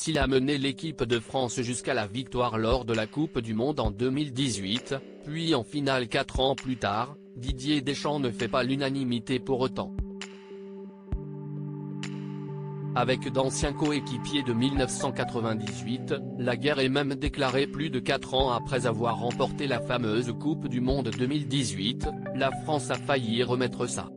S'il a mené l'équipe de France jusqu'à la victoire lors de la Coupe du Monde en 2018, puis en finale 4 ans plus tard, Didier Deschamps ne fait pas l'unanimité pour autant. Avec d'anciens coéquipiers de 1998, la guerre est même déclarée plus de 4 ans après avoir remporté la fameuse Coupe du Monde 2018, la France a failli remettre ça.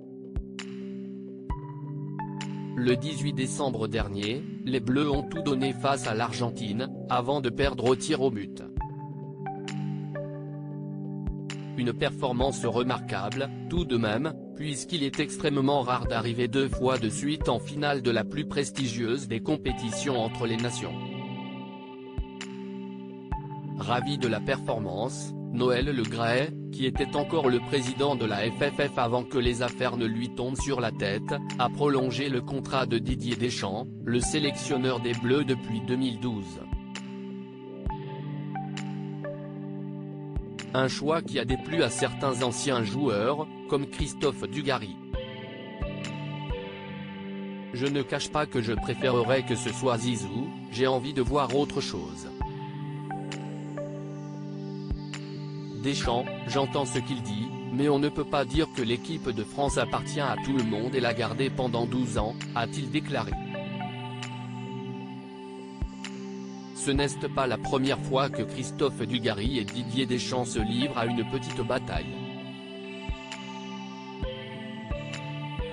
Le 18 décembre dernier, les Bleus ont tout donné face à l'Argentine, avant de perdre au tir au but. Une performance remarquable, tout de même, puisqu'il est extrêmement rare d'arriver 2 fois de suite en finale de la plus prestigieuse des compétitions entre les nations. Ravi de la performance, Noël Le Graët, qui était encore le président de la FFF avant que les affaires ne lui tombent sur la tête, a prolongé le contrat de Didier Deschamps, le sélectionneur des Bleus depuis 2012. Un choix qui a déplu à certains anciens joueurs, comme Christophe Dugarry. Je ne cache pas que je préférerais que ce soit Zizou, j'ai envie de voir autre chose. Deschamps, j'entends ce qu'il dit, mais on ne peut pas dire que l'équipe de France appartient à tout le monde et l'a gardée pendant 12 ans, a-t-il déclaré. Ce n'est pas la première fois que Christophe Dugarry et Didier Deschamps se livrent à une petite bataille.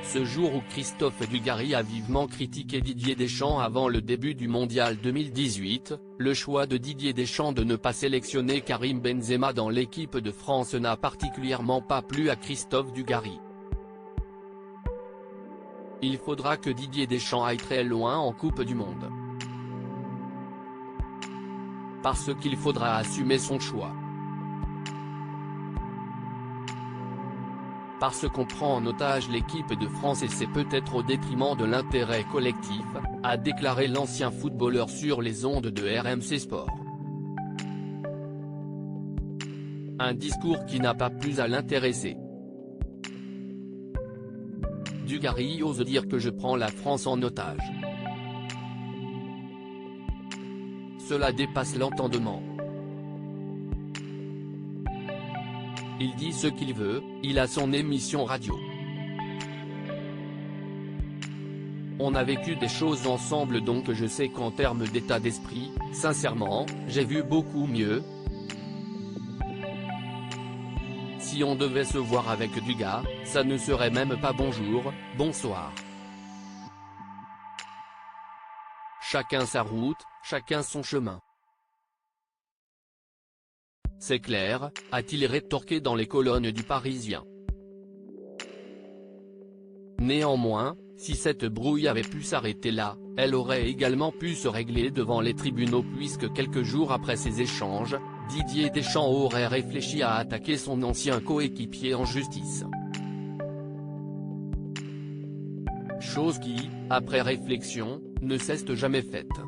Ce jour où Christophe Dugarry a vivement critiqué Didier Deschamps avant le début du Mondial 2018, le choix de Didier Deschamps de ne pas sélectionner Karim Benzema dans l'équipe de France n'a particulièrement pas plu à Christophe Dugarry. Il faudra que Didier Deschamps aille très loin en Coupe du Monde. Parce qu'il faudra assumer son choix. Parce qu'on prend en otage l'équipe de France et c'est peut-être au détriment de l'intérêt collectif, a déclaré l'ancien footballeur sur les ondes de RMC Sport. Un discours qui n'a pas plus à l'intéresser. Dugarry ose dire que je prends la France en otage. Cela dépasse l'entendement. Il dit ce qu'il veut, il a son émission radio. On a vécu des choses ensemble donc je sais qu'en termes d'état d'esprit, sincèrement, j'ai vu beaucoup mieux. Si on devait se voir avec du gars, ça ne serait même pas bonjour, bonsoir. Chacun sa route, chacun son chemin. C'est clair, a-t-il rétorqué dans les colonnes du Parisien. Néanmoins, si cette brouille avait pu s'arrêter là, elle aurait également pu se régler devant les tribunaux puisque quelques jours après ces échanges, Didier Deschamps aurait réfléchi à attaquer son ancien coéquipier en justice. Chose qui, après réflexion, ne s'est jamais faite.